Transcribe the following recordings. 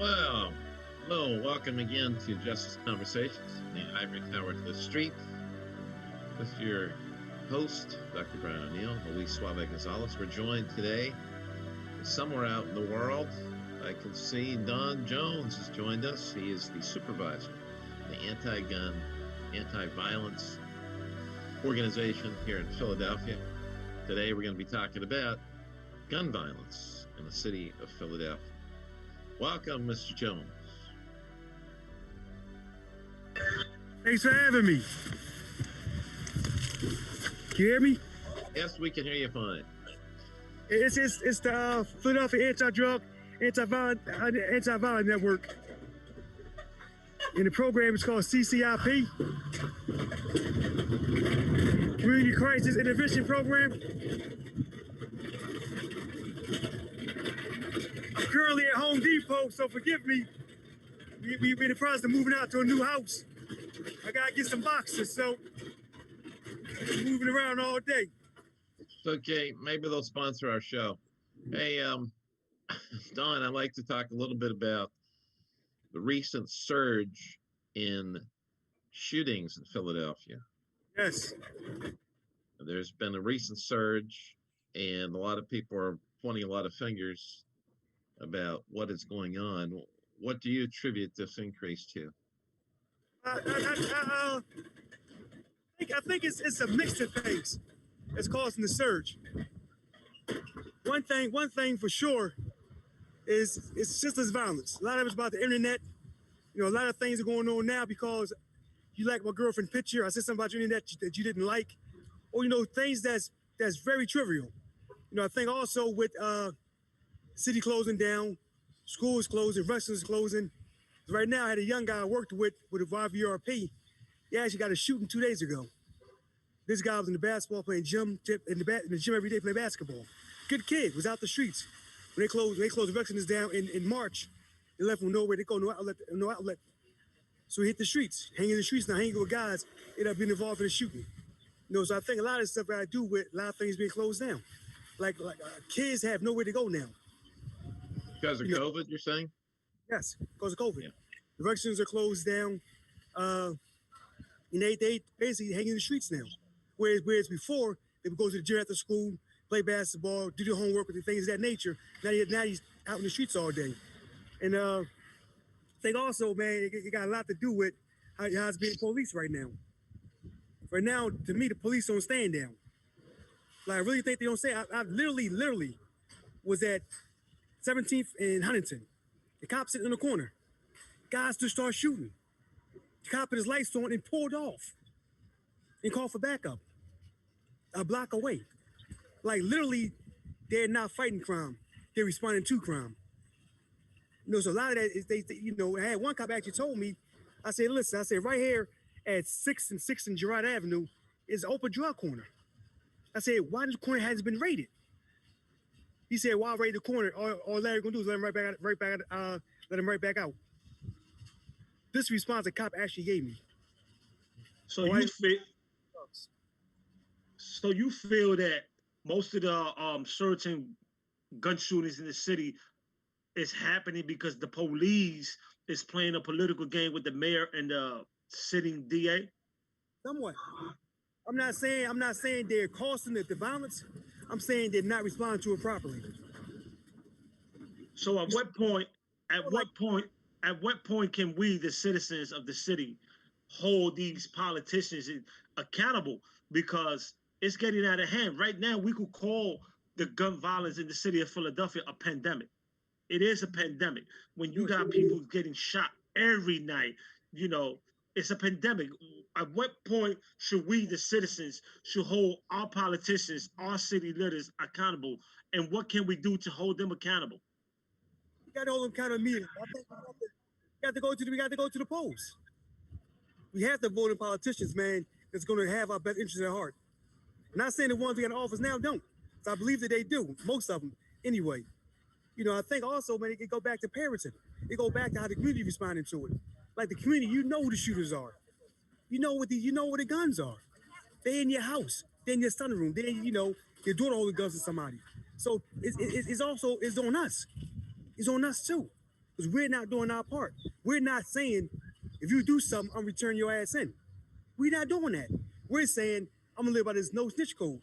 Well, hello, welcome again to Justice Conversations, the ivory tower to the street, with your host, Dr. Brian O'Neill, Suave Gonzalez. We're joined today somewhere out in the world. I can see Don Jones has joined us. He is the supervisor of the anti-gun, anti-violence organization here in Philadelphia. Today we're going to be talking about gun violence in the city of Philadelphia. Welcome, Mr. Jones. Thanks for having me. Can you hear me? Yes, we can hear you fine. It's the Philadelphia Anti-Drug, Anti-Violent Network. And the program is called CCIP, Community Crisis Intervention Program. I'm currently at Home Depot, so forgive me. We're in the process of moving out to a new house. I gotta get some boxes, so I'm moving around all day. It's okay. Maybe they'll sponsor our show. Hey, Don, I'd like to talk a little bit about the recent surge in shootings in Philadelphia. Yes. There's been a recent surge, and a lot of people are pointing a lot of fingers about what is going on. What do you attribute this increase to? I think it's a mix of things that's causing the surge. One thing for sure is it's senseless violence. A lot of it's about the internet. You know, a lot of things are going on now because you like my girlfriend picture. I said something about your internet that you didn't like, or things that's very trivial. I think also with city closing down, schools closing, restaurants closing. Right now, I had a young guy I worked with a YVRP. He actually got a shooting 2 days ago. This guy was in the basketball playing in the gym every day playing basketball. Good kid, was out the streets. When they closed the restaurants down in March, they left him nowhere to go, no outlet. So he hit the streets, hanging in the streets now, hanging with guys, ended up being involved in the shooting. So I think a lot of stuff I do with a lot of things being closed down. Like kids have nowhere to go now. Because of COVID, you're saying? Yes, because of COVID. Yeah. The restaurants are closed down. And they basically hang in the streets now. Whereas before, they would go to the gym after school, play basketball, do their homework with the things of that nature. Now he's out in the streets all day. And I think also, man, it got a lot to do with how it's being policed right now. Right now, to me, the police don't stand down. Like, I really think they don't stand. I literally was at 17th and Huntington. The cop sitting in the corner. Guys just start shooting. The cop put his lights on and pulled off and called for backup a block away. Like, literally, they're not fighting crime. They're responding to crime. So a lot of that is, I had one cop actually told me, I said, listen, right here at 6th and Girard Avenue is an open drug corner. I said, why this corner hasn't been raided? He said, well, I'll raid the corner. All Larry gonna do is let him right back out. This response the cop actually gave me. So you feel that most of the certain gun shootings in the city is happening because the police is playing a political game with the mayor and the sitting DA? Somewhat. I'm not saying they're causing the violence. I'm saying they're not responding to it properly. So at what point can we, the citizens of the city, hold these politicians accountable? Because it's getting out of hand. Right now, we could call the gun violence in the city of Philadelphia a pandemic. It is a pandemic. When you got people getting shot every night, it's a pandemic. At what point should we, the citizens, should hold our politicians, our city leaders accountable? And what can we do to hold them accountable? We got to hold them accountable immediately. I think we got to go to the polls. We have to vote in politicians, man, that's going to have our best interests at heart. I'm not saying the ones we got in office now don't. So I believe that they do, most of them, anyway. I think also, man, it can go back to parenting. It go back to how the community responding to it. Like the community, who the shooters are. You know where the guns are. They're in your house. They're in your sunroom. They're, your daughter holding guns to somebody. So it's on us. It's on us too. because we're not doing our part. We're not saying if you do something, I'm return your ass in. We're not doing that. We're saying I'm gonna live by this no snitch code.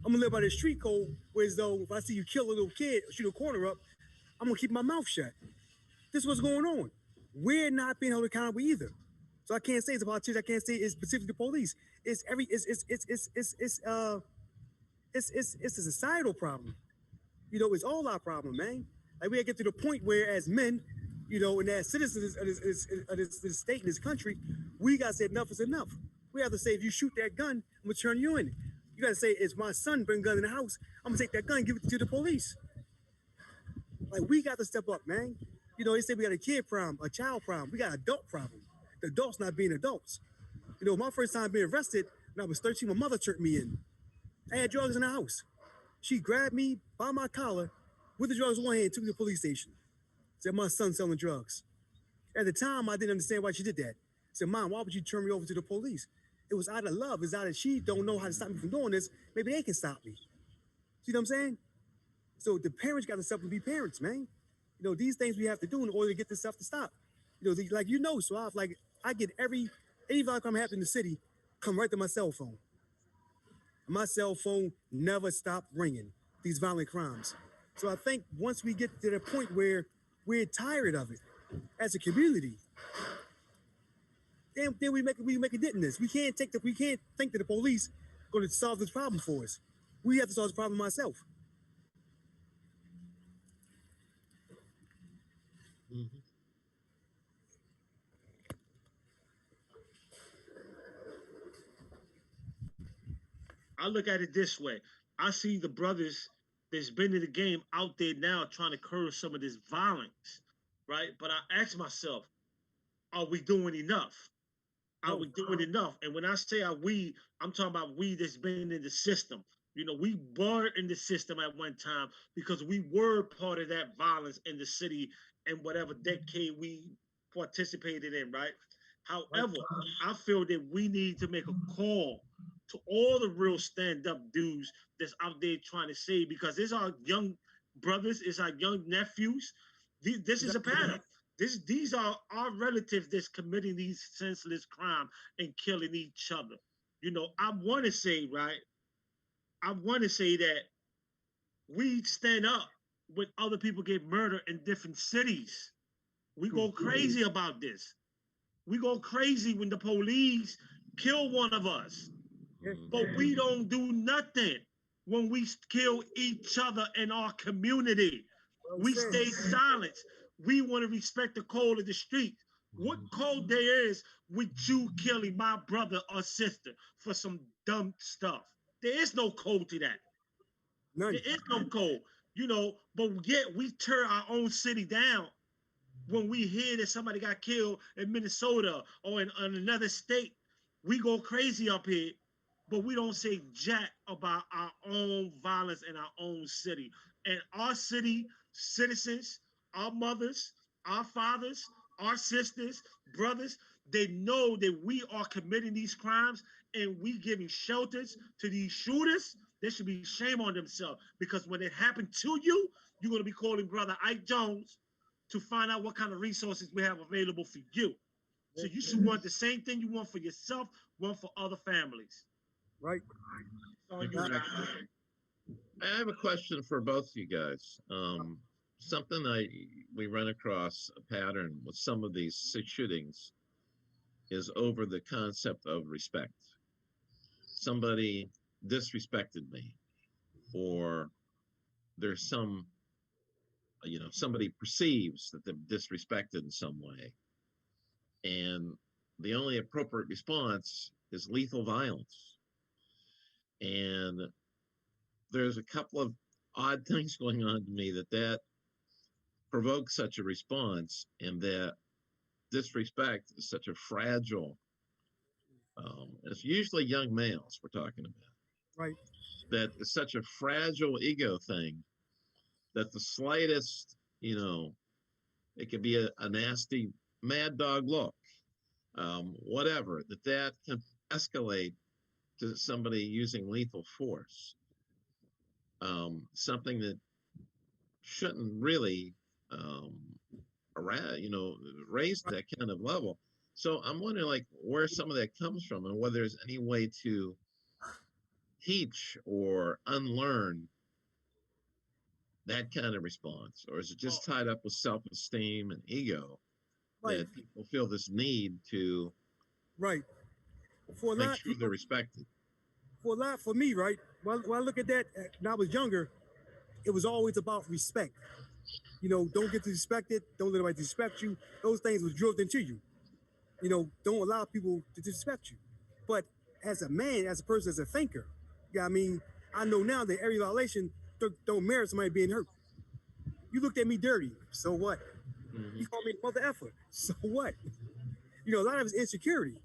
I'm gonna live by this street code, whereas though if I see you kill a little kid or shoot a corner up, I'm gonna keep my mouth shut. This is what's going on. We're not being held accountable either. So I can't say it's a politician. I can't say it's specifically the police. It's every it's a societal problem. It's all our problem, man. Like we gotta get to the point where, as men, and as citizens of this state and this country, we gotta say enough is enough. We have to say if you shoot that gun, I'm gonna turn you in. You gotta say it's my son bring a gun in the house. I'm gonna take that gun and give it to the police. Like we got to step up, man. They say we got a kid problem, a child problem. We got an adult problem. The adults not being adults. My first time being arrested when I was 13, my mother turned me in. I had drugs in the house. She grabbed me by my collar with the drugs in one hand, took me to the police station. Said, my son's selling drugs. At the time, I didn't understand why she did that. I said, Mom, why would you turn me over to the police? It was out of love. It's out of she don't know how to stop me from doing this. Maybe they can stop me. See what I'm saying? So the parents got to step and be parents, man. These things we have to do in order to get this stuff to stop. Suave, like I get any violent crime happen in the city, come right to my cell phone. My cell phone never stopped ringing, these violent crimes. So I think once we get to the point where we're tired of it as a community, then we make a dent in this. We can't think that the police are going to solve this problem for us. We have to solve the problem ourselves. Mm-hmm. I look at it this way. I see the brothers that's been in the game out there now trying to curb some of this violence, right? But I ask myself, are we doing enough? Are we doing enough? And when I say are we, I'm talking about we that's been in the system. We were in the system at one time because we were part of that violence in the city and whatever decade we participated in, right? However, I feel that we need to make a call to all the real stand-up dudes that's out there trying to say, because it's our young brothers, it's our young nephews. This is a pattern. These are our relatives that's committing these senseless crime and killing each other. I want to say, right? I want to say that we stand up when other people get murdered in different cities. We go crazy about this. We go crazy when the police kill one of us. But we don't do nothing when we kill each other in our community. We stay silent. We want to respect the code of the street. What code there is with you killing my brother or sister for some dumb stuff? There is no code to that. None. There is no code, but yet we tear our own city down when we hear that somebody got killed in Minnesota or in another state. We go crazy up here, but we don't say jack about our own violence in our own city. And our city citizens, our mothers, our fathers, our sisters, brothers, they know that we are committing these crimes and we giving shelters to these shooters. They should be shame on themselves, because when it happened to you, you're going to be calling brother Ike Jones to find out what kind of resources we have available for you. So you should want the same thing you want for yourself, want for other families. Right. Exactly. I have a question for both of you guys. Something we run across a pattern with some of these shootings is over the concept of respect. Somebody disrespected me, or there's somebody perceives that they're disrespected in some way, and the only appropriate response is lethal violence. And there's a couple of odd things going on to me that provokes such a response, and that disrespect is such a fragile. It's usually young males we're talking about. Right. That is such a fragile ego thing that the slightest, it could be a nasty mad dog look, whatever, that can escalate to somebody using lethal force. Something that shouldn't really around, raised at that kind of level. So I'm wondering, like, where some of that comes from, and whether there's any way to teach or unlearn that kind of response, or is it just Well, tied up with self-esteem and ego Right, that people feel this need to right. For a make lot of sure they're people, respected? for me, right. When I look at that, when I was younger, it was always about respect. Don't get disrespected. Don't let anybody disrespect you. Those things was drilled into you. Don't allow people to disrespect you. But as a man, as a person, as a thinker, yeah, I mean, I know now that every violation don't merit somebody being hurt. You looked at me dirty, so what? Mm-hmm. You called me a mother effer, so what? A lot of it's insecurity.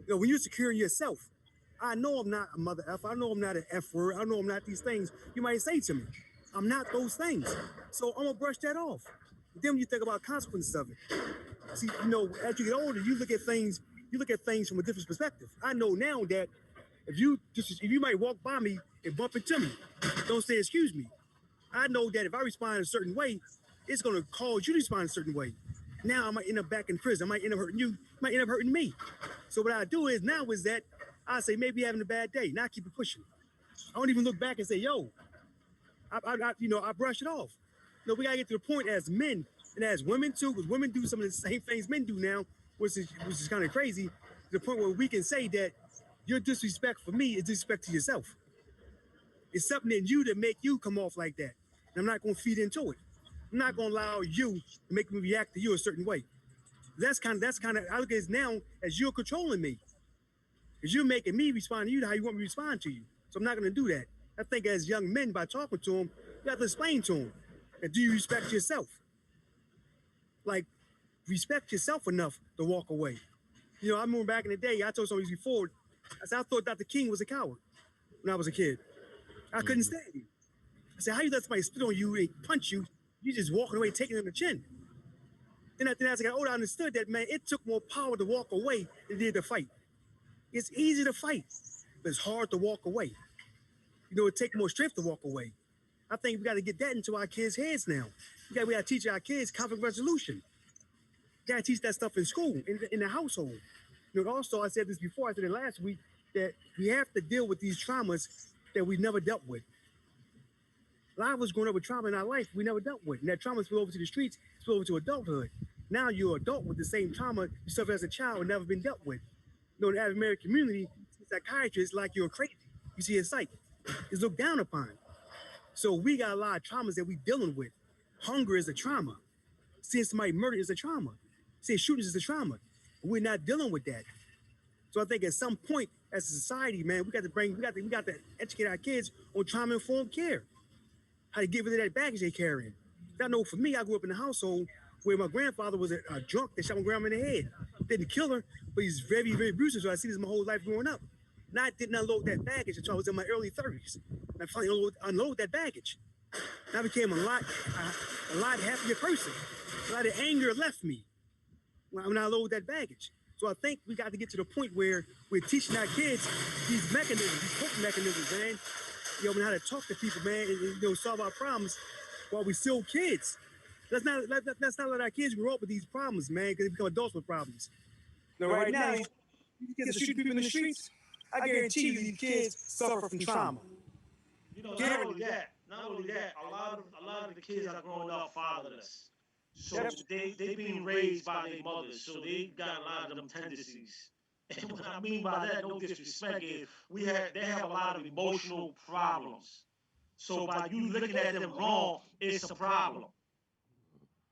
When you're secure in yourself, I know I'm not a mother effer. I know I'm not an F word. I know I'm not these things you might say to me. I'm not those things. So I'm gonna brush that off. Then when you think about consequences of it, see, as you get older, you look at things from a different perspective. I know now that if you might walk by me and bump into me, don't say excuse me. I know that if I respond in a certain way, it's gonna cause you to respond a certain way. Now I might end up back in prison. I might end up hurting you. Might end up hurting me. So what I do is now is that I say maybe having a bad day. Now I keep it pushing. I don't even look back and say, yo, I brush it off. We gotta get to the point as men and as women too, because women do some of the same things men do now, which is kind of crazy. To the point where we can say that your disrespect for me is disrespect to yourself. It's something in you that make you come off like that. And I'm not gonna feed into it. I'm not gonna allow you to make me react to you a certain way. That's kind of I look at it now as you're controlling me. Because you're making me respond to you how you want me to respond to you. So I'm not gonna do that. I think as young men, by talking to them, you have to explain to them that do you respect yourself? Like, respect yourself enough to walk away. I remember back in the day, I told somebody before, I said, I thought Dr. King was a coward when I was a kid. I couldn't Mm-hmm. stand him. I said, how you let somebody spit on you and punch you? You just walking away, taking it in the chin. Then as I got older, I understood that, man, it took more power to walk away than it did to fight. It's easy to fight, but it's hard to walk away. It takes more strength to walk away. I think we got to get that into our kids' heads now. We got to teach our kids conflict resolution. We got to teach that stuff in school, in the household. Also, I said this before, I said it last week, that we have to deal with these traumas that we never dealt with. A lot of us growing up with trauma in our life we never dealt with. And that trauma spilled over to the streets, spilled over to adulthood. Now you're an adult with the same trauma you suffered as a child and never been dealt with. In the African American community, psychiatrists like you're crazy. You see a psych. It's looked down upon. So we got a lot of traumas that we're dealing with. Hunger is a trauma. Seeing somebody murdered is a trauma. Seeing shootings is a trauma. We're not dealing with that. So I think at some point as a society, man, we got to educate our kids on trauma-informed care. How to get rid of that baggage they carrying. I know for me, I grew up in a household where my grandfather was a drunk that shot my grandma in the head. Didn't kill her, but he's very, very abusive. So I see this my whole life growing up. And I didn't unload that baggage until I was in my early 30s. And I finally unloaded that baggage. And I became a lot happier person. A lot of anger left me when I unloaded that baggage. So I think we got to get to the point where we're teaching our kids these mechanisms, these coping mechanisms, man. How to talk to people, man, and solve our problems while we still kids. Let's not let our kids grow up with these problems, man, because they become adults with problems. Right now, these kids are shooting people in the streets. I guarantee you, these kids suffer from trauma. Not only that, a lot of the kids are growing up fatherless. So they being raised by their mothers. So they got a lot of them tendencies. And what I mean by that, no disrespect, is they have a lot of emotional problems. So by you looking at them wrong, it's a problem,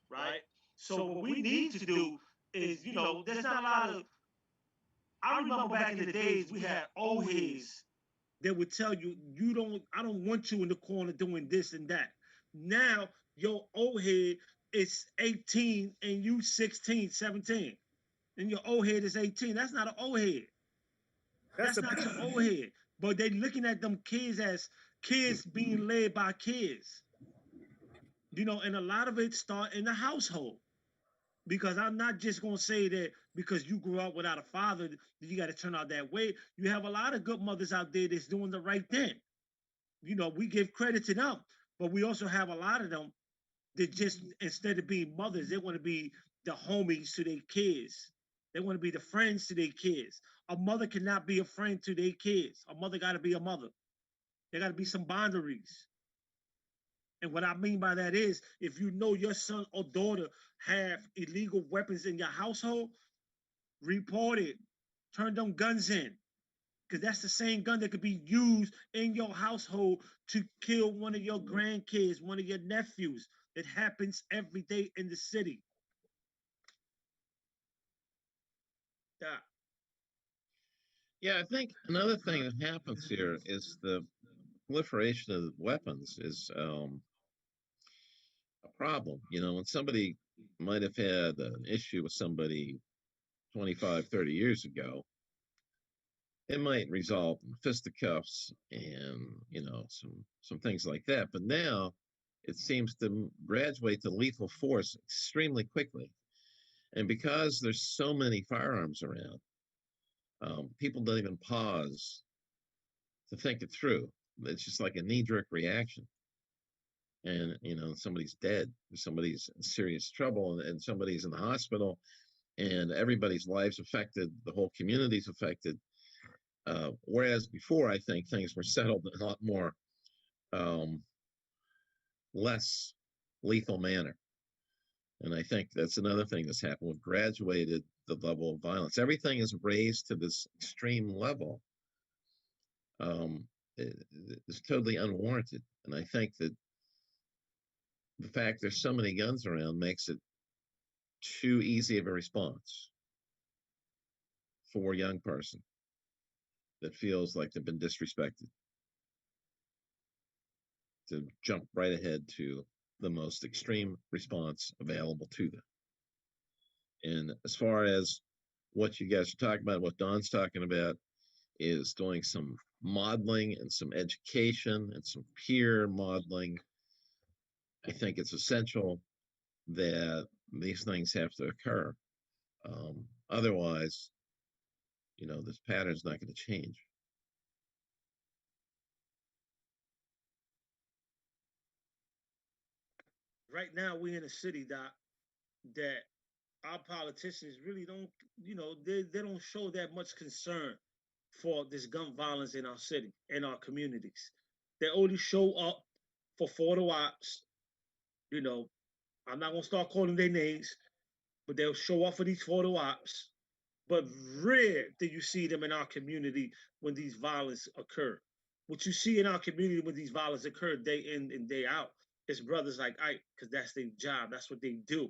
right? So what we need to do is, there's not a lot of. I remember back in the days we had old heads that would tell you, I don't want you in the corner doing this and that. Now your old head is 18 and you 16, 17. And your old head is 18. That's not an old head. That's not your old head. But they looking at them kids as kids being led by kids. And a lot of it start in the household. Because I'm not just gonna say that because you grew up without a father, that you got to turn out that way. You have a lot of good mothers out there that's doing the right thing. We give credit to them, but we also have a lot of them They just, instead of being mothers, they want to be the homies to their kids. They want to be the friends to their kids. A mother cannot be a friend to their kids. A mother got to be a mother. There got to be some boundaries. And what I mean by that is, if you know your son or daughter have illegal weapons in your household, report it. Turn them guns in. Because that's the same gun that could be used in your household to kill one of your grandkids, one of your nephews. It happens every day in the city. Yeah. Yeah, I think another thing that happens here is the proliferation of weapons is a problem. You know, when somebody might have had an issue with somebody 25, 30 years ago, it might result in fisticuffs and, you know, some things like that. But now it seems to graduate to lethal force extremely quickly. And because there's so many firearms around, people don't even pause to think it through. It's just like a knee-jerk reaction. And, you know, somebody's dead, somebody's in serious trouble, and somebody's in the hospital, and everybody's life's affected, the whole community's affected. Whereas before, I think things were settled in a lot more um, less lethal manner. And I think that's another thing that's happened. We've graduated the level of violence. Everything is raised to this extreme level. It's totally unwarranted. And I think that the fact there's so many guns around makes it too easy of a response for a young person that feels like they've been disrespected to jump right ahead to the most extreme response available to them. And as far as what you guys are talking about, what Don's talking about, is doing some modeling and some education and some peer modeling. I think it's essential that these things have to occur. Otherwise, you know, this pattern's not going to change. Right now, we in a city that our politicians really don't, they don't show that much concern for this gun violence in our city, in our communities. They only show up for photo ops. You know, I'm not gonna start calling their names, but they'll show up for these photo ops. But rare do you see them in our community when these violence occur. What you see in our community when these violence occur day in and day out is brothers like Ike, because that's their job. That's what they do.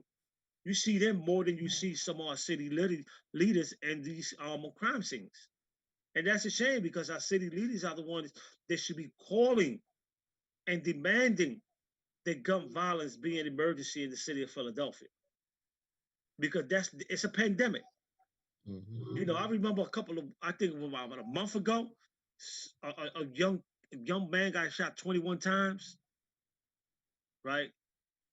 You see them more than you see some of our city leaders and these crime scenes. And that's a shame because our city leaders are the ones that should be calling and demanding that gun violence be an emergency in the city of Philadelphia. Because it's a pandemic. Mm-hmm. You know, I remember I think about a month ago, a young man got shot 21 times, right?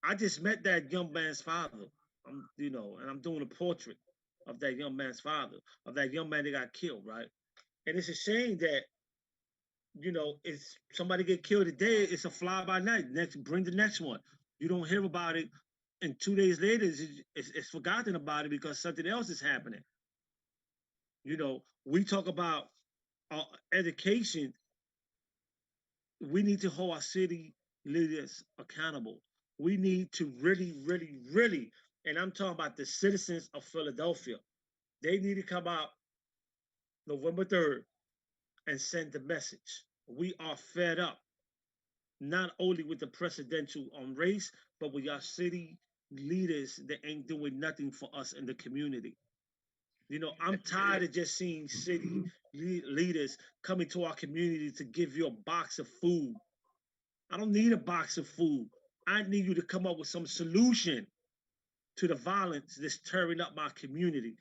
I just met that young man's father. And I'm doing a portrait of that young man's father, of that young man that got killed, right? And it's a shame that, it's somebody get killed today, it's a fly by night. Bring the next one. You don't hear about it, and 2 days later, it's forgotten about it because something else is happening. We talk about education. We need to hold our city leaders accountable. We need to really, really, really, and I'm talking about the citizens of Philadelphia. They need to come out November 3rd and send the message. We are fed up, not only with the presidential race, but with our city leaders that ain't doing nothing for us in the community. I'm tired of just seeing city leaders coming to our community to give you a box of food. I don't need a box of food. I need you to come up with some solution to the violence that's tearing up my community.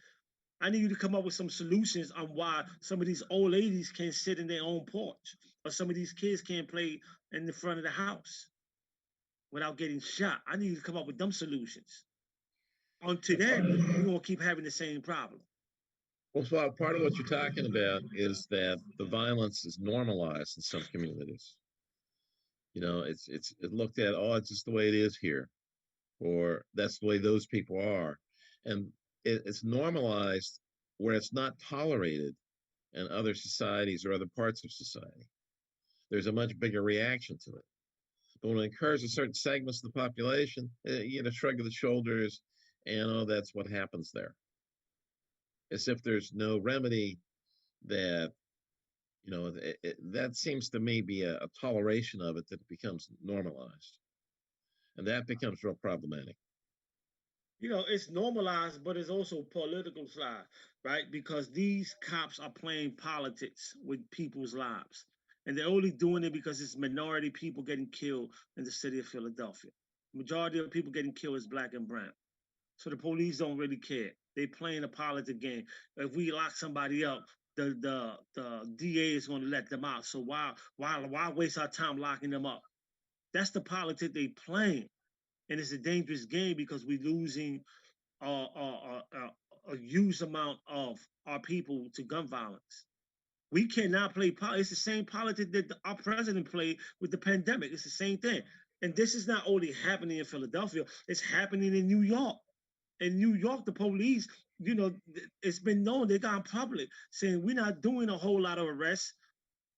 I need you to come up with some solutions on why some of these old ladies can't sit in their own porch, or some of these kids can't play in the front of the house without getting shot. I need you to come up with them solutions. Until then, we're gonna keep having the same problem. Well, so part of what you're talking about is that the violence is normalized in some communities. You know, it's looked at, oh, it's just the way it is here. or that's the way those people are. And it's normalized where it's not tolerated in other societies or other parts of society. There's a much bigger reaction to it. But when it occurs in certain segments of the population, shrug of the shoulders, and that's what happens there. As if there's no remedy that, that seems to me be a toleration of it that becomes normalized. And that becomes real problematic. It's normalized, but it's also political side, right? Because these cops are playing politics with people's lives. And they're only doing it because it's minority people getting killed in the city of Philadelphia. Majority of people getting killed is black and brown. So the police don't really care. They playing a politics game. If we lock somebody up, the DA is going to let them out. So why waste our time locking them up? That's the politics they playing. And it's a dangerous game because we're losing a huge amount of our people to gun violence. We cannot play politics. It's the same politics that our president played with the pandemic. It's the same thing. And this is not only happening in Philadelphia, it's happening in New York. In New York, the police, it's been known, they got public saying we're not doing a whole lot of arrests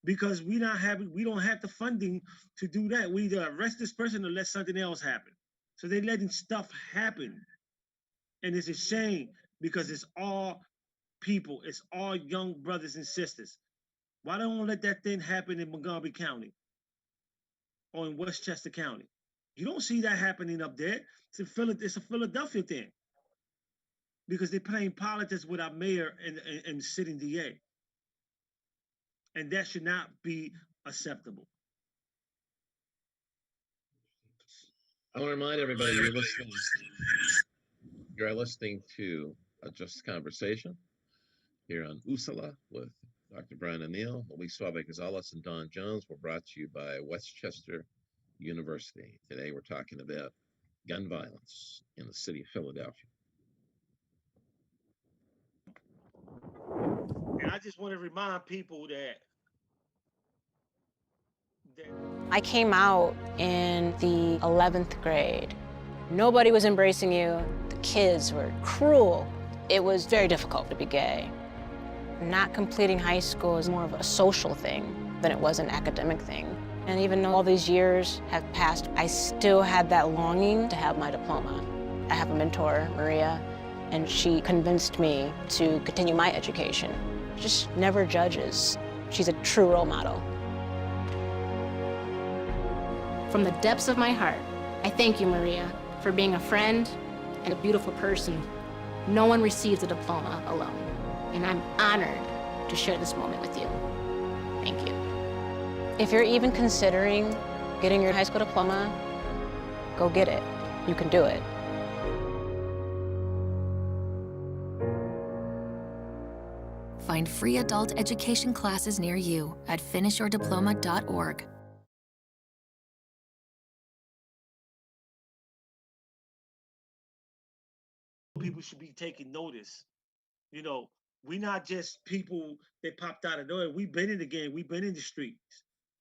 because we don't have the funding to do that. We either arrest this person or let something else happen. So they're letting stuff happen. And it's a shame because it's all people, it's all young brothers and sisters. Why don't we let that thing happen in Montgomery County or in Westchester County? You don't see that happening up there. It's a Philadelphia thing because they're playing politics with our mayor and sitting DA. And that should not be acceptable. I want to remind everybody you're listening to a Just Conversation here on Usala with Dr. Brian O'Neill, Luis Suave Gonzalez, and Don Jones. We're brought to you by Westchester University. Today we're talking about gun violence in the city of Philadelphia. And I just want to remind people that I came out in the 11th grade. Nobody was embracing you. The kids were cruel. It was very difficult to be gay. Not completing high school is more of a social thing than it was an academic thing. And even though all these years have passed, I still had that longing to have my diploma. I have a mentor, Maria, and she convinced me to continue my education. Just never judges. She's a true role model. From the depths of my heart, I thank you, Maria, for being a friend and a beautiful person. No one receives a diploma alone, and I'm honored to share this moment with you. Thank you. If you're even considering getting your high school diploma, go get it. You can do it. Find free adult education classes near you at finishyourdiploma.org. People should be taking notice. We're not just people that popped out of nowhere. We've been in the game. We've been in the streets.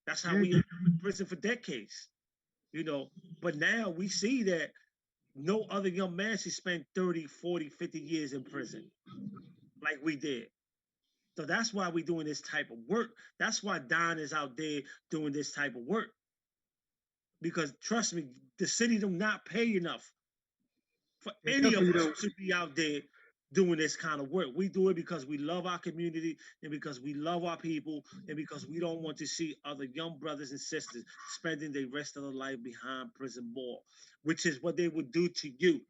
That's how we ended up in prison for decades. But now we see that no other young man should spend 30, 40, 50 years in prison like we did. So that's why we're doing this type of work. That's why Don is out there doing this type of work. Because trust me, the city do not pay enough for any of us to be out there doing this kind of work. We do it because we love our community and because we love our people and because we don't want to see other young brothers and sisters spending the rest of their life behind prison wall, which is what they would do to you.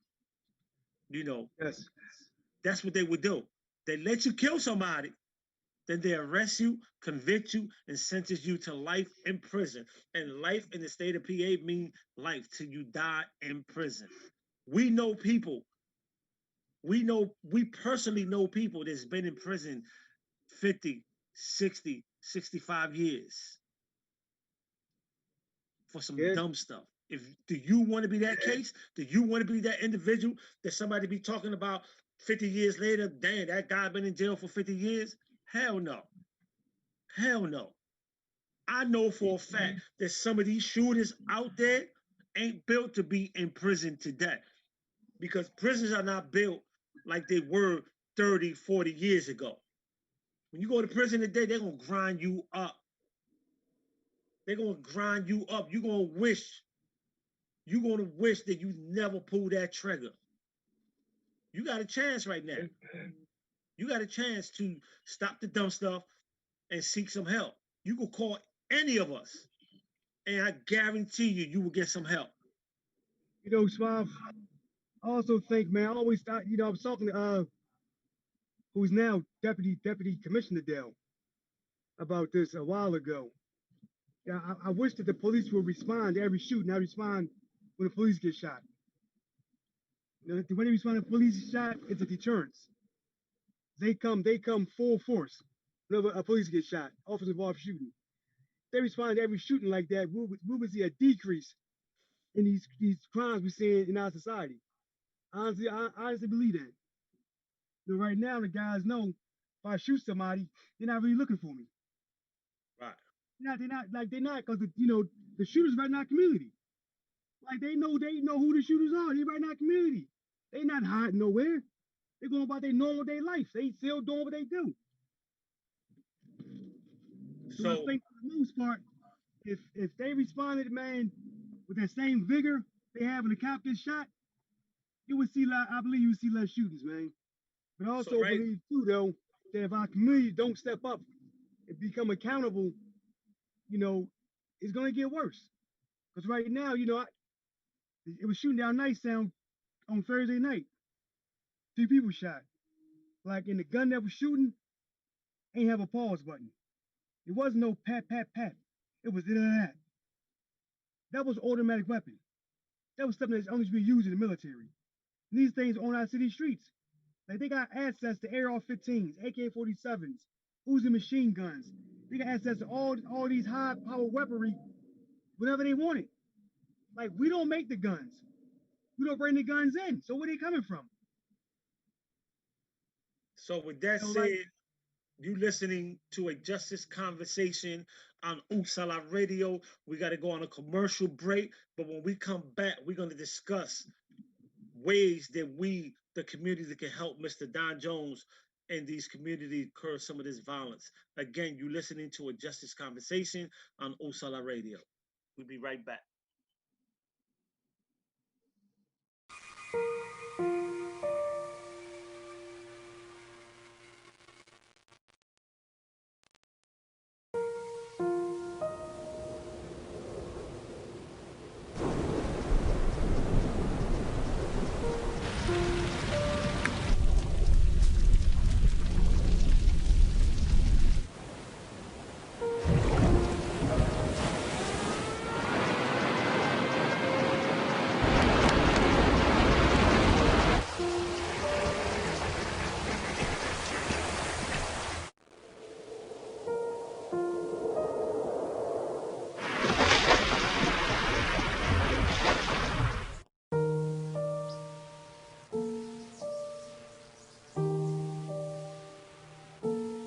Yes. That's what they would do. They let you kill somebody, then they arrest you, convict you, and sentence you to life in prison. And life in the state of PA means life till you die in prison. We know people. We personally know people that's been in prison 50, 60, 65 years for some dumb stuff. Do you want to be that case? Do you want to be that individual that somebody be talking about 50 years later? Dang, that guy been in jail for 50 years? Hell no. Hell no. I know for a fact that some of these shooters out there ain't built to be in prison today, because prisons are not built like they were 30, 40 years ago. When you go to prison today, they're going to grind you up. They're going to grind you up. You're going to wish that you never pulled that trigger. You got a chance right now. You got a chance to stop the dumb stuff and seek some help. You can call any of us, and I guarantee you will get some help. You know, Suave, I also think, man, I always thought, I was talking to who's now Deputy Commissioner Dale about this a while ago. Yeah, I wish that the police would respond to every shooting. I respond when the police get shot. You know, the way they respond to police shot, it's a deterrence. They come full force whenever a police get shot, officer involved shooting. They respond to every shooting like that. We would see a decrease in these crimes we're seeing in our society. Honestly, I honestly believe that. You know, right now, the guys know if I shoot somebody, they're not really looking for me. Right. They're not because the shooters right in our community. Like they know who the shooters are. They right in our community. They not hiding nowhere. They're going about their normal day life. They still doing what they do. So I think for the most part, if they responded, man, with that same vigor they have when the cop gets shot, you would see I believe you would see less shootings, man. But I also believe too, though, that if our community don't step up and become accountable, it's gonna get worse. Because right now, it was shooting down Night Sound on Thursday night. 3 people shot. Like, in the gun that was shooting, ain't have a pause button. It wasn't no pat, pat, pat. It was that. That was an automatic weapon. That was something that's only to be used in the military. And these things on our city streets. Like, they got access to AR-15s, AK-47s, Uzi machine guns. They got access to all these high-power weaponry whenever they want it. Like, we don't make the guns. We don't bring the guns in. So where they coming from? So with that said, you listening to a Justice Conversation on Usala Radio. We got to go on a commercial break, but when we come back, we're going to discuss ways that we, the community, can help Mr. Don Jones and these communities curb some of this violence. Again, you listening to a Justice Conversation on Usala Radio. We'll be right back.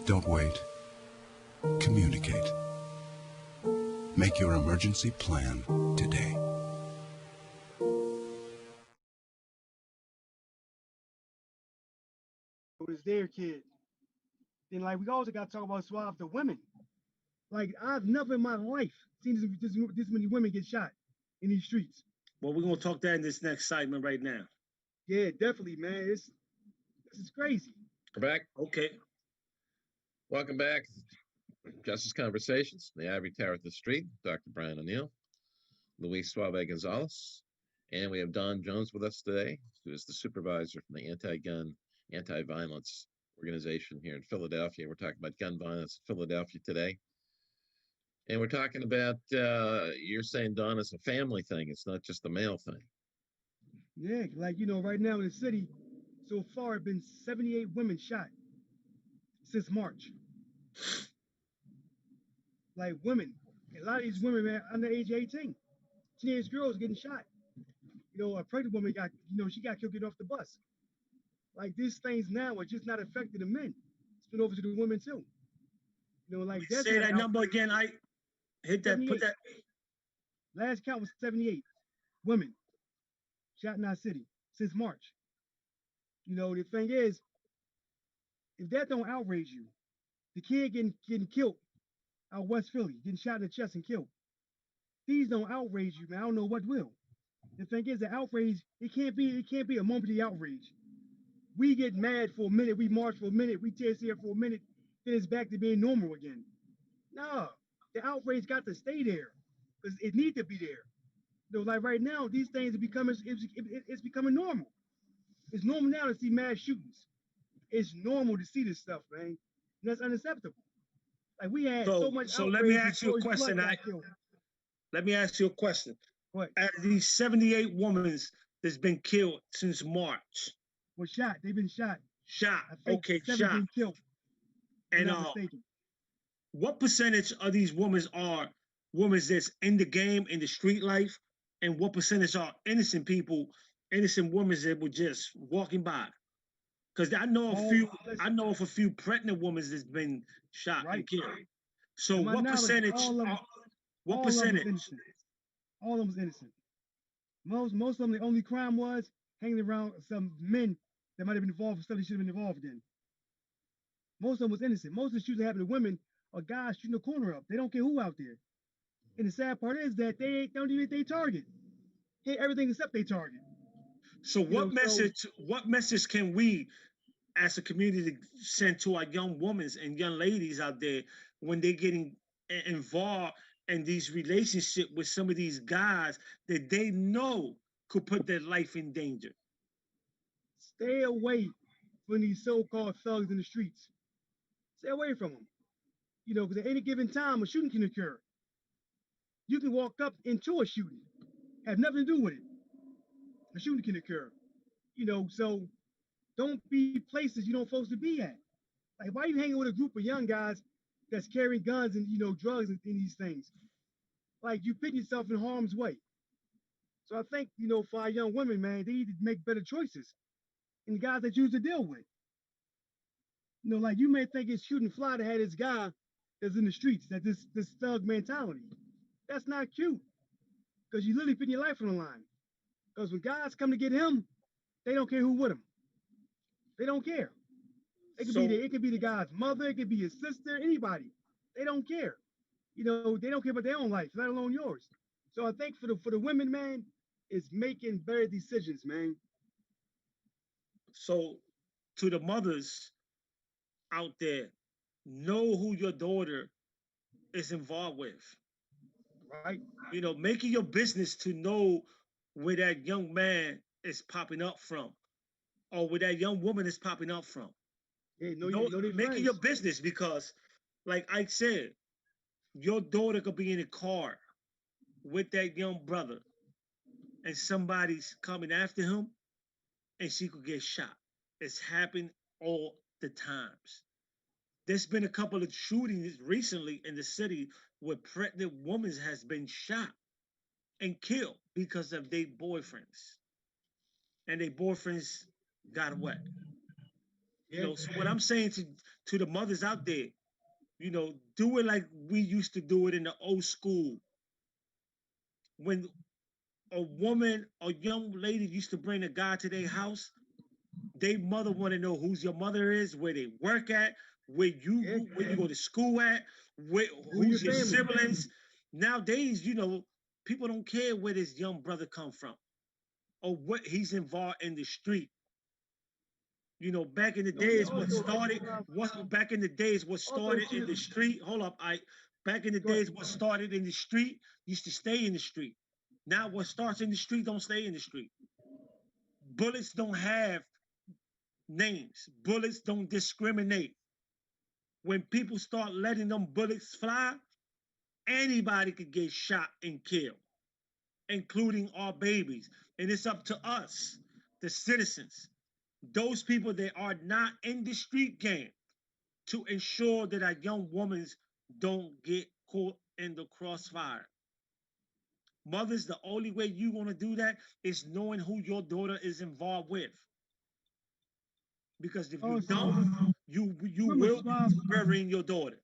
Don't wait. Communicate. Make your emergency plan today. It was their kid. Then, like, we also got to talk about Suave, the women. Like, I've never in my life seen this many women get shot in these streets. Well, we're going to talk that in this next segment right now. Yeah, definitely, man. This is crazy. We're back. Okay. Welcome back. Justice Conversations, the Ivory Tower at the Street, Dr. Brian O'Neill, Luis Suave Gonzalez, and we have Don Jones with us today, who is the supervisor from the Anti-Gun, Anti-Violence organization here in Philadelphia. We're talking about gun violence in Philadelphia today. And we're talking about, you're saying, Don, it's a family thing. It's not just a male thing. Yeah, like, right now in the city, so far, have been 78 women shot since March. Like, women. A lot of these women, man, under age 18. Teenage girls getting shot. A pregnant woman she got killed getting off the bus. Like, these things now are just not affecting the men. It's been over to the women, too. Like, that's say that number again. I hit that, 78. Put that. Last count was 78. women shot in our city since March. The thing is, if that don't outrage you, the kid getting killed out West Philly, getting shot in the chest and killed. These don't outrage you, man. I don't know what will. The thing is, the outrage, it can't be a momentary outrage. We get mad for a minute, we march for a minute, we tear here for a minute, then it's back to being normal again. No, the outrage got to stay there because it needs to be there. Like right now, these things are becoming it's becoming normal. It's normal now to see mass shootings. It's normal to see this stuff, man. And that's unacceptable. Like we had so much So outrage. let me ask you a George question. Floyd got killed. Let me ask you a question. What? Out of these 78 women that's been killed since March. Was shot. They've been shot. Shot. I think Okay, 7 shot. been killed. And what percentage of these women are women that's in the game, in the street life, and what percentage are innocent people, innocent women that were just walking by? Because I know of a few pregnant women that's been shot and killed. So what percentage? What percentage? All of them was innocent. Most of them, the only crime was hanging around some men that might have been involved in stuff they should have been involved in. Most of them was innocent. Most of the shootings that happen to women are guys shooting the corner up. They don't care who out there. And the sad part is that they don't even hit their target. Hit everything except their target. So what message can we as a community send to our young women and young ladies out there when they're getting involved in these relationships with some of these guys that they know could put their life in danger? Stay away from these so-called thugs in the streets. Stay away from them. Because at any given time, a shooting can occur. You can walk up into a shooting, have nothing to do with it. A shooting can occur. So don't be places you don't supposed to be at. Like, why are you hanging with a group of young guys that's carrying guns and drugs and these things? Like, you put yourself in harm's way. So I think for our young women, man, they need to make better choices. And the guys they choose to deal with. Like you may think it's shooting fly to have this guy that's in the streets, that this thug mentality. That's not cute. Because you literally putting your life on the line. Because when guys come to get him, they don't care who with him. They don't care. It could be the guy's mother, it could be his sister, anybody. They don't care. They don't care about their own life, let alone yours. So I think for the women, man, it's making better decisions, man. So to the mothers out there, know who your daughter is involved with. Right. Make it your business to know where that young man is popping up from or where that young woman is popping up from. Yeah, make it your business because, like I said, your daughter could be in a car with that young brother and somebody's coming after him and she could get shot. It's happened all the times. There's been a couple of shootings recently in the city where pregnant women has been shot and killed because of their boyfriends. And their boyfriends got away. So what I'm saying to the mothers out there, do it like we used to do it in the old school. When a woman or young lady used to bring a guy to their house, their mother want to know who's your mother is, where they work at, where you go to school at, who's your siblings. Nowadays, people don't care where this young brother come from or what he's involved in the street. Back in the days, what started in the street. Hold up, back in the days, what started in the street used to stay in the street. Now, what starts in the street don't stay in the street. Bullets don't have names. Bullets don't discriminate. When people start letting them bullets fly, anybody could get shot and killed, including our babies. And it's up to us, the citizens, those people that are not in the street game, to ensure that our young women don't get caught in the crossfire. Mothers, the only way you're going to do that is knowing who your daughter is involved with. Because if you don't, you will be burying your daughter.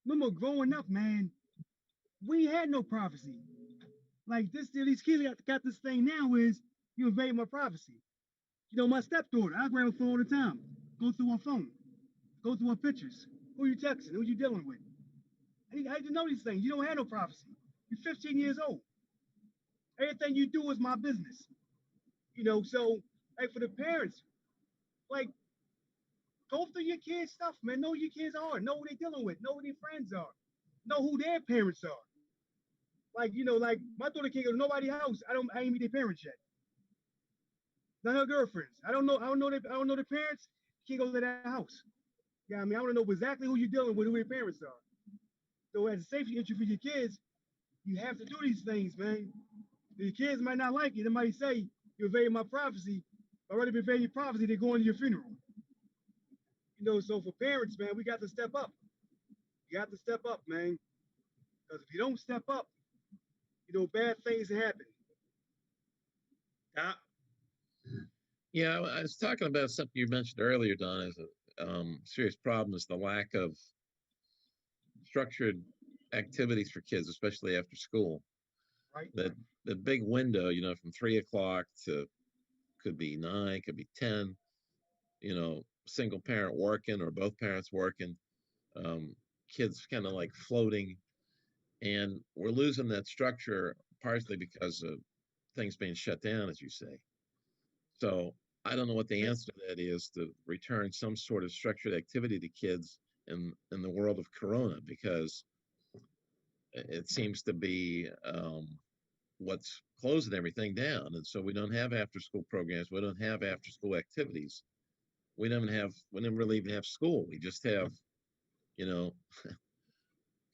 Remember growing up, man, we had no prophecy. Like these kids got this thing now is you invade my privacy. You know, my stepdaughter, I grab her phone all the time. Go through her phone, go through her pictures. Who you texting? Who you dealing with? How do you know these things? You don't have no privacy. You're 15 years old. Everything you do is my business. You know, so like for the parents, like go through your kids' stuff, man. Know who your kids are. Know who they're dealing with. Know who their friends are. Know who their parents are. Like, you know, like my daughter can't go to nobody's house. I ain't meet their parents yet. Not her girlfriends. I don't know their parents. Can't go to their house. Yeah, I mean, I want to know exactly who you're dealing with, who your parents are. So as a safety issue for your kids, you have to do these things, man. The kids might not like it. They might say, you invaded my privacy. I'd rather invade your privacy than going to your funeral. You know, so for parents, man, we got to step up. You got to step up, man. Because if you don't step up, you know, bad things happen. Yeah, I was talking about something you mentioned earlier, Don, as a serious problem is the lack of structured activities for kids, especially after school. Right. That the big window, you know, from 3 o'clock to could be 9, could be 10, you know, single parent working or both parents working, kids kind of like floating. And we're losing that structure partially because of things being shut down, as you say. So I don't know what the answer to that is to return some sort of structured activity to kids in the world of Corona, because it seems to be what's closing everything down. And so we don't have after school programs. We don't have after school activities. We don't really even have school. We just have, you know,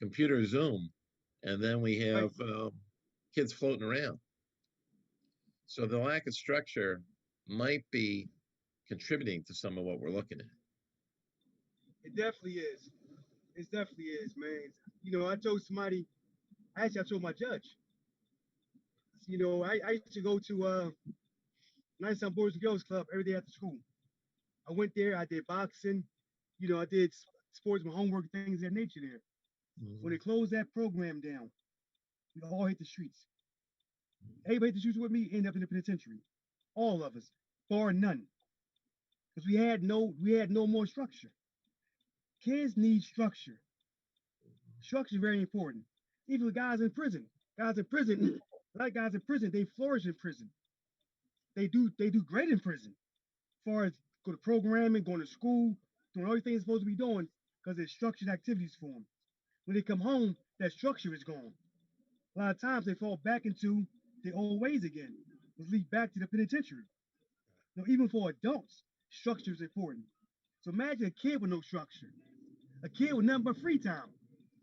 computer Zoom, and then we have kids floating around. So the lack of structure might be contributing to some of what we're looking at. It definitely is. It definitely is, man. You know, I told somebody, I told my judge, you know, I used to go to Nice Boys and Girls Club every day after school. I went there, I did boxing, you know, I did sports, my homework, things of that nature there. Mm-hmm. When they closed that program down, we all hit the streets. Everybody hit the streets with me, ended up in the penitentiary. All of us, bar none. Because we had no more structure. Kids need structure. Structure is very important. Even with guys in prison. A lot of guys in prison, they flourish in prison. They do great in prison. As far as go to programming, going to school, doing everything they're supposed to be doing, because there's structured activities for them. When they come home, that structure is gone. A lot of times they fall back into their old ways again, which lead back to the penitentiary. You know, even for adults, structure is important. So imagine a kid with no structure, a kid with nothing but free time.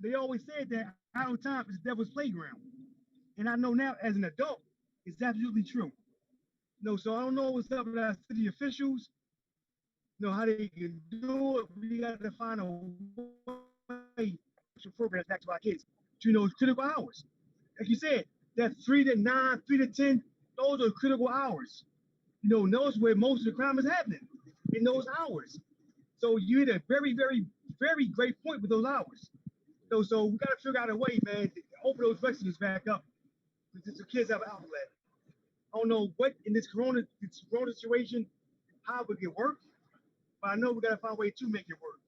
They always said that idle time is the devil's playground. And I know now as an adult, it's absolutely true. You know, so I don't know what's up with our city officials, you know, how they can do it. We got to find a way to programs back to our kids. To, you know, critical hours. Like you said, that 3 to 9, 3 to 10, those are critical hours. You know, those where most of the crime is happening in those hours. So you hit a very, very, very great point with those hours. So we got to figure out a way, man, to open those restaurants back up. So kids have an outlet. I don't know what in this corona situation, how we can work, but I know we got to find a way to make it work.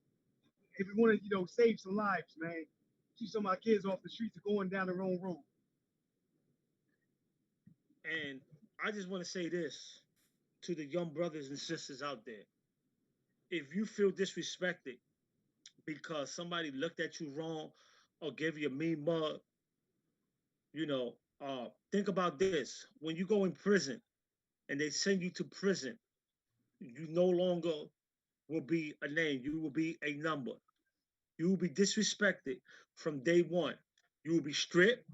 If we want to, you know, save some lives, man, keep some of our kids off the streets of going down the wrong road. And I just want to say this to the young brothers and sisters out there. If you feel disrespected because somebody looked at you wrong or gave you a mean mug, you know, think about this. When you go in prison and they send you to prison, you no longer will be a name. You will be a number. You will be disrespected from day one. You will be stripped,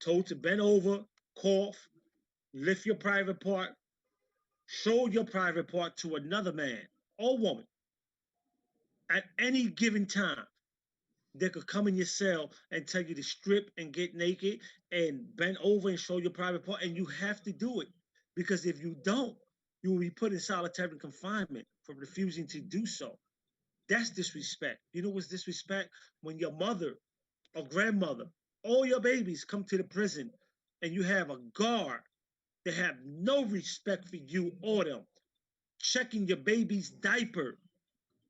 told to bend over, cough, lift your private part, show your private part to another man or woman at any given time. They could come in your cell and tell you to strip and get naked and bend over and show your private part, and you have to do it, because if you don't, you will be put in solitary confinement for refusing to do so. That's disrespect. You know what's disrespect? When your mother or grandmother, all your babies come to the prison and you have a guard that have no respect for you or them, checking your baby's diaper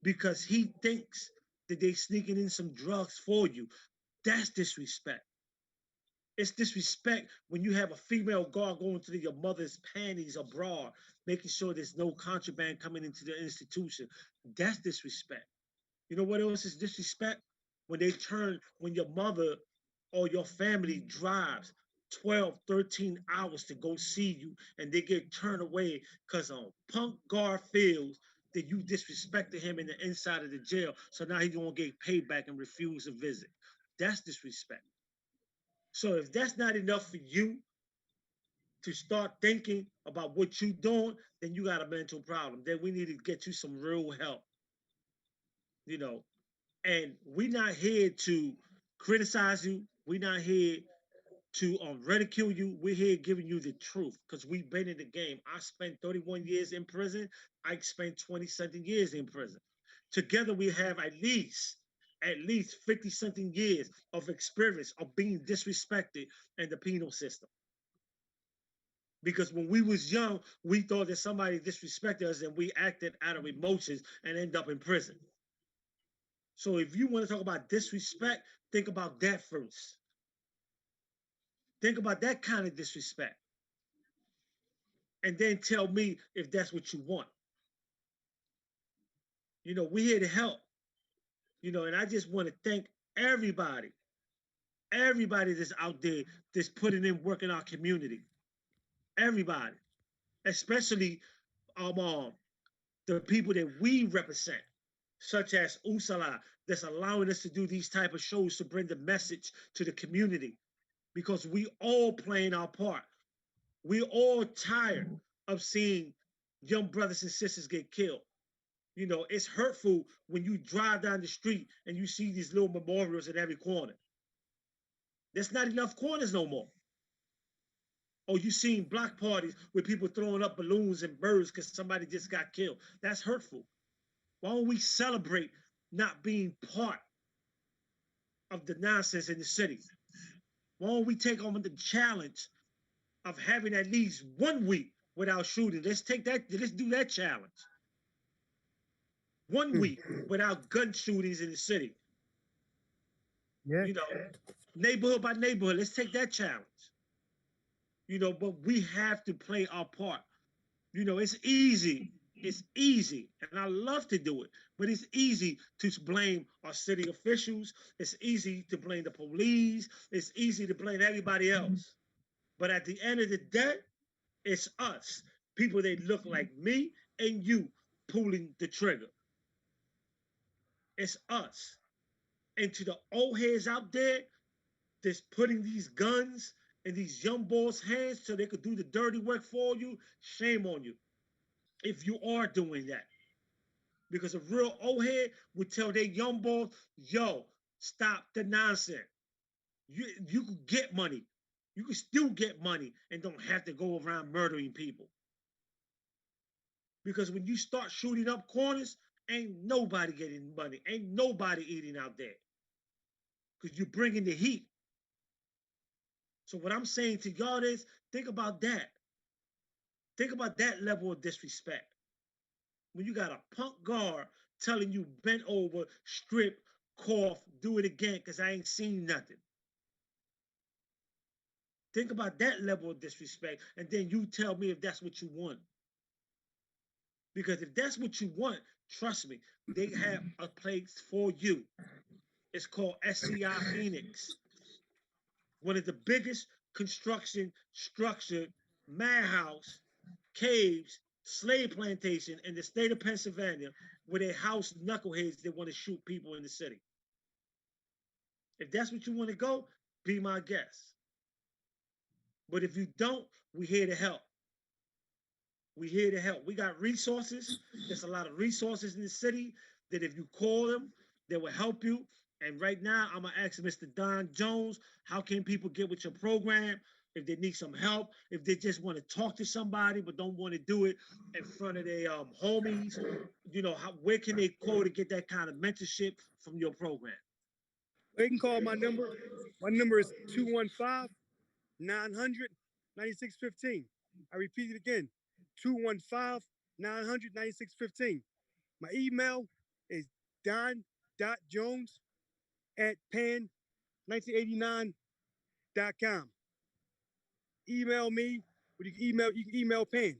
because he thinks that they sneaking in some drugs for you, that's disrespect. It's disrespect when you have a female guard going through your mother's panties or bra, making sure there's no contraband coming into the institution. That's disrespect. You know what else is disrespect? When your mother or your family drives 12, 13 hours to go see you and they get turned away because a punk guard feels that you disrespected him in the inside of the jail. So now he's going to get paid back and refuse a visit. That's disrespect. So if that's not enough for you to start thinking about what you're doing, then you got a mental problem. Then we need to get you some real help. You know, and we're not here to criticize you. We're not here to ridicule you. We're here giving you the truth because we've been in the game. I spent 31 years in prison. I spent 20-something years in prison. Together, we have at least 50-something years of experience of being disrespected in the penal system. Because when we was young, we thought that somebody disrespected us and we acted out of emotions and end up in prison. So if you want to talk about disrespect, think about that first. Think about that kind of disrespect. And then tell me if that's what you want. You know, we're here to help. You know, and I just want to thank everybody that's out there that's putting in work in our community. Everybody, especially the people that we represent, such as Usala, that's allowing us to do these type of shows to bring the message to the community, because we all playing our part. We all tired of seeing young brothers and sisters get killed. You know, it's hurtful when you drive down the street and you see these little memorials at every corner. There's not enough corners no more. Or you seen block parties with people throwing up balloons and birds because somebody just got killed. That's hurtful. Why don't we celebrate not being part of the nonsense in the city? Why don't we take on the challenge of having at least 1 week without shooting? Let's do that challenge. 1 week without gun shootings in the city. Yeah. You know, neighborhood by neighborhood, let's take that challenge. You know, but we have to play our part. You know, it's easy, and I love to do it, but it's easy to blame our city officials. It's easy to blame the police. It's easy to blame everybody else. But at the end of the day, it's us, people that look like me and you, pulling the trigger. It's us. And to the old heads out there that's putting these guns in these young boys' hands so they could do the dirty work for you, shame on you if you are doing that. Because a real old head would tell their young boys, yo, stop the nonsense. You could get money. You can still get money and don't have to go around murdering people. Because when you start shooting up corners, ain't nobody getting money. Ain't nobody eating out there. Because you're bringing the heat. So what I'm saying to y'all is, think about that. Think about that level of disrespect. When you got a punk guard telling you bend over, strip, cough, do it again because I ain't seen nothing. Think about that level of disrespect, and then you tell me if that's what you want. Because if that's what you want, trust me, they have a place for you. It's called SCI Phoenix. One of the biggest construction structure, madhouse, caves, slave plantation in the state of Pennsylvania, where they house knuckleheads that want to shoot people in the city. If that's what you want to go, be my guest. But if you don't, we're here to help. We're here to help. We got resources. There's a lot of resources in the city that if you call them, they will help you. And right now, I'm going to ask Mr. Don Jones, how can people get with your program if they need some help, if they just want to talk to somebody but don't want to do it in front of their homies? You know, where can they call to get that kind of mentorship from your program? They can call my number. My number is 215-900-9615. I repeat it again, 215-900-9615. My email is don.jones at pan1989.com. Email me, or you can email Pan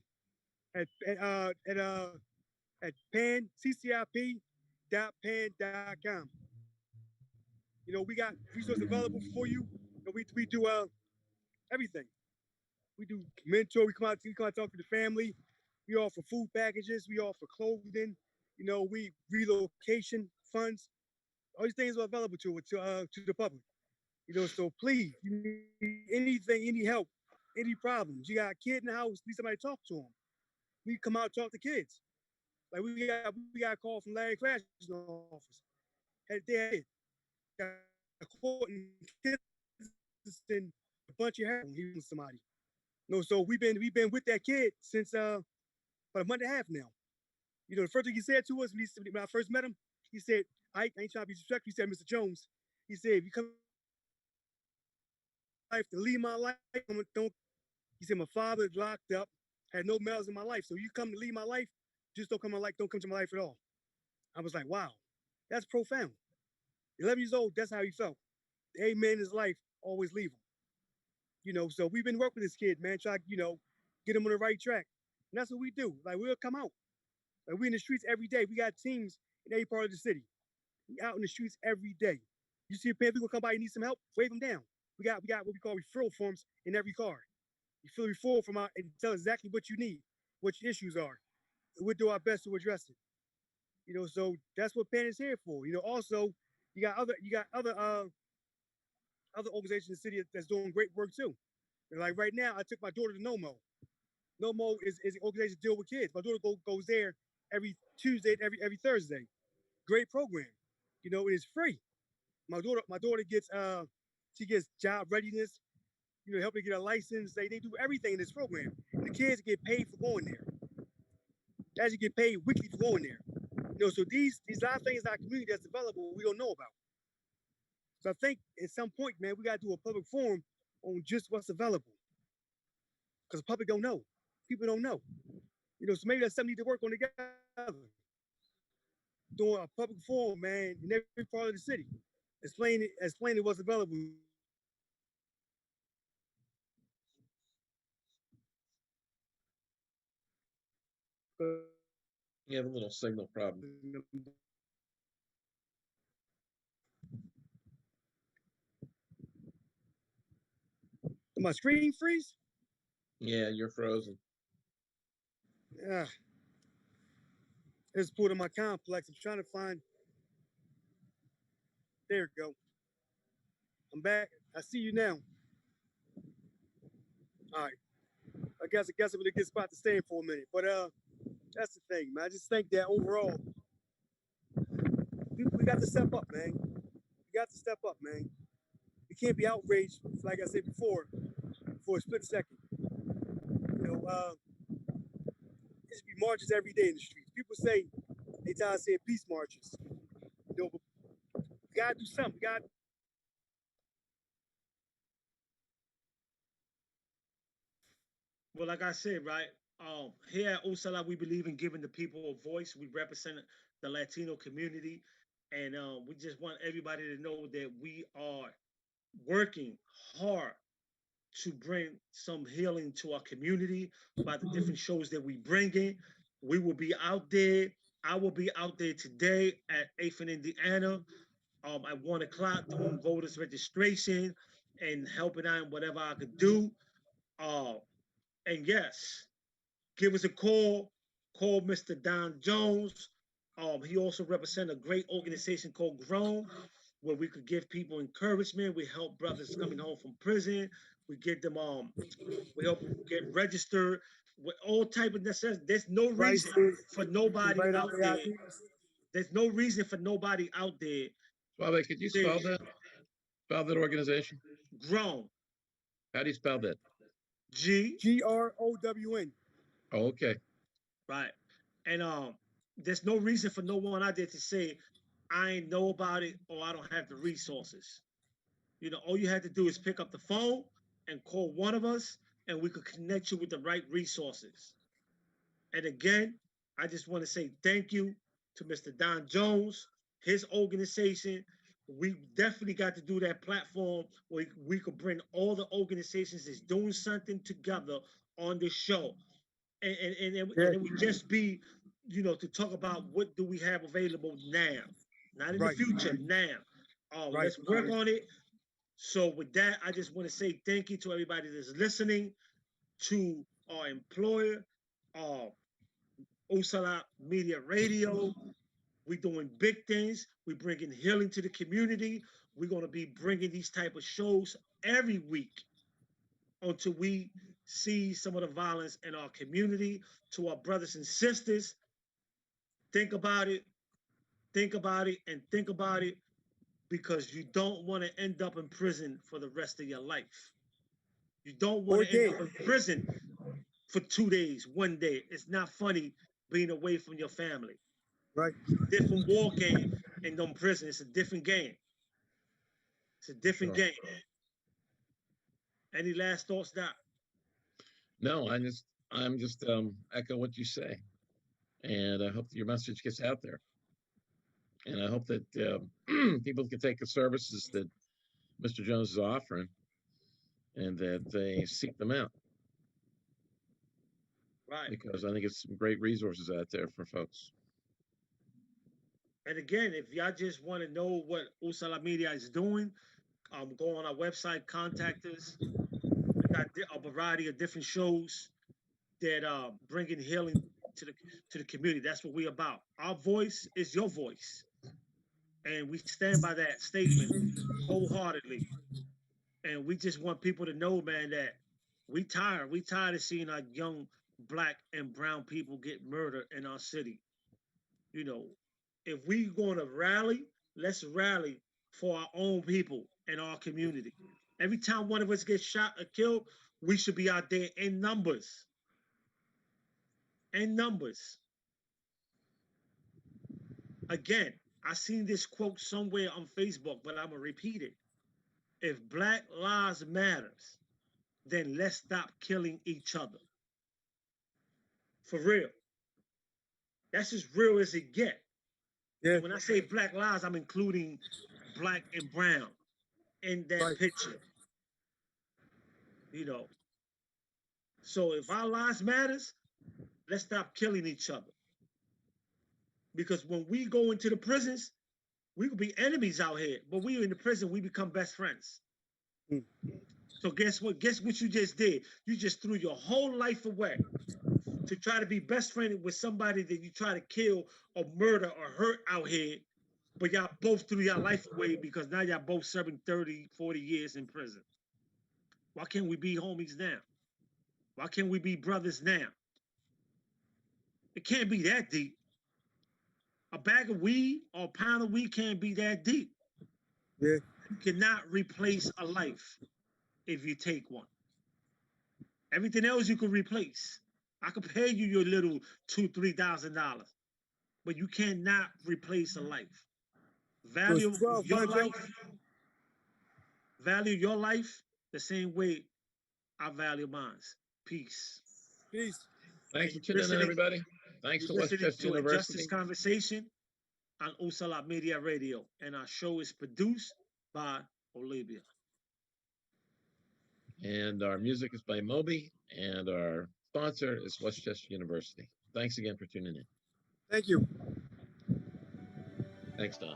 at pancip.pan.com. You know, we got resources available for you. We do everything. We do mentor. We come out talk to the family. We offer food packages. We offer clothing. You know, we relocation funds. All these things are available to the public. You know, so please, you need anything, any help, any problems. You got a kid in the house, need somebody to talk to them. We come out and talk to kids. Like we got a call from Larry Crash's office. Had their kid got caught in Kinston, a bunch of heroin. He was somebody. No, so we've been with that kid since about a month and a half now. You know, the first thing he said to us when I first met him, he said, I ain't trying to be disrespectful. He said, Mr. Jones, he said, if you come life to leave my life, don't. He said, my father is locked up, had no males in my life. So you come to leave my life, just don't come to my life at all. I was like, wow, that's profound. 11 years old, that's how he felt. The amen in his life, always leave him. You know, so we've been working with this kid, man, try to, get him on the right track. And that's what we do. Like, we'll come out. Like, we're in the streets every day. We got teams in every part of the city. We out in the streets every day. You see a pair of people come by, you need some help, wave them down. We got what we call referral forms in every car. You fill a referral form out and tell exactly what you need, what your issues are. We'll do our best to address it. You know, so that's what PAN is here for. You know, also you got other organizations in the city that's doing great work too. And like right now, I took my daughter to NOMO. NOMO is an organization to deal with kids. My daughter goes there every Tuesday, every Thursday. Great program. You know, it is free. My daughter gets she gets job readiness, you know, helping get a license. They do everything in this program. And the kids get paid for going there. They actually get paid weekly for going there. You know, so these lot of things in our community that's available we don't know about. So I think at some point, man, we gotta do a public forum on just what's available. Because the public don't know. People don't know. You know, so maybe that's something we need to work on together. Doing a public forum, man, in every part of the city. Explaining what's available. You have a little signal problem. Did my screen freeze? Yeah, you're frozen. Yeah. It's pulled in my complex. I'm trying to find. There we go. I'm back. I see you now. All right. I guess I'm in a good spot to stay in for a minute. But that's the thing, man. I just think that overall, we got to step up, man. We got to step up, man. We can't be outraged, like I said before, for a split second. You know, there should be marches every day in the streets. People say they tired of saying peace marches. You know, but we gotta do something. We gotta. Well, like I said, right, here at Osala, we believe in giving the people a voice. We represent the Latino community, and we just want everybody to know that we are working hard to bring some healing to our community by the different shows that we bring in. We will be out there. I will be out there today at 8th and Indiana at 1 o'clock doing voters registration and helping out in whatever I could do. Uh, and yes, give us a call. Call Mr. Don Jones. He also represents a great organization called Grown, where we could give people encouragement. We help brothers coming home from prison. We get them we help them get registered with all type of necessity. There's no reason for nobody out there. There's no reason for nobody out there. Suave, could you spell that? Spell that organization? Grown. How do you spell that? GROWN. Oh, okay. Right. And there's no reason for no one out there to say, I ain't know about it or I don't have the resources. You know, all you had to do is pick up the phone and call one of us, and we could connect you with the right resources. And again, I just want to say thank you to Mr. Don Jones, his organization. We definitely got to do that platform where we could bring all the organizations that's doing something together on this show. And it would just be, to talk about what do we have available now, not in the future, now. Let's work on it. So with that, I just want to say thank you to everybody that's listening, to our employer, Usala Media Radio. We're doing big things. We're bringing healing to the community. We're going to be bringing these type of shows every week until we see some of the violence in our community. To our brothers and sisters, think about it, think about it, and think about it, because you don't want to end up in prison for the rest of your life. You don't want to end up in prison for 2 days, 1 day. It's not funny being away from your family. Right. Different war game in them prison. It's a different game. It's a different game. Any last thoughts, Doc? No, I'm just echo what you say, and I hope that your message gets out there, and I hope that people can take the services that Mr. Jones is offering, and that they seek them out. Right. Because I think it's some great resources out there for folks. And again, if y'all just want to know what Usala Media is doing, go on our website, contact us. We got a variety of different shows that bringing healing to the community. That's what we're about. Our voice is your voice, and we stand by that statement wholeheartedly. And we just want people to know, man, that we tired. We tired of seeing our young Black and brown people get murdered in our city. If we going to rally, let's rally for our own people and our community. Every time one of us gets shot or killed, we should be out there in numbers. In numbers. Again, I seen this quote somewhere on Facebook, but I'm going to repeat it. If Black lives matters, then let's stop killing each other. For real. That's as real as it get. Yeah. And when I say Black lives, I'm including Black and brown in that picture. So if our lives matters, let's stop killing each other. Because when we go into the prisons, we could be enemies out here, but we in the prison, we become best friends. So guess what? Guess what you just did? You just threw your whole life away to try to be best friend with somebody that you try to kill or murder or hurt out here, but y'all both threw your life away because now y'all both serving 30, 40 years in prison. Why can't we be homies now? Why can't we be brothers now? It can't be that deep. A bag of weed or a pound of weed can't be that deep. Yeah. You cannot replace a life if you take one. Everything else you can replace. I could pay you your little $2,000, $3,000, but you cannot replace a life. Value your life. Value your life the same way I value mine. Peace. Peace. Thanks for tuning in, everybody. Thanks to Westchester University. Justice Conversation on Usala Media Radio, and our show is produced by Olivia. And our music is by Moby, and our sponsor is Westchester University. Thanks again for tuning in. Thank you. Thanks, Don.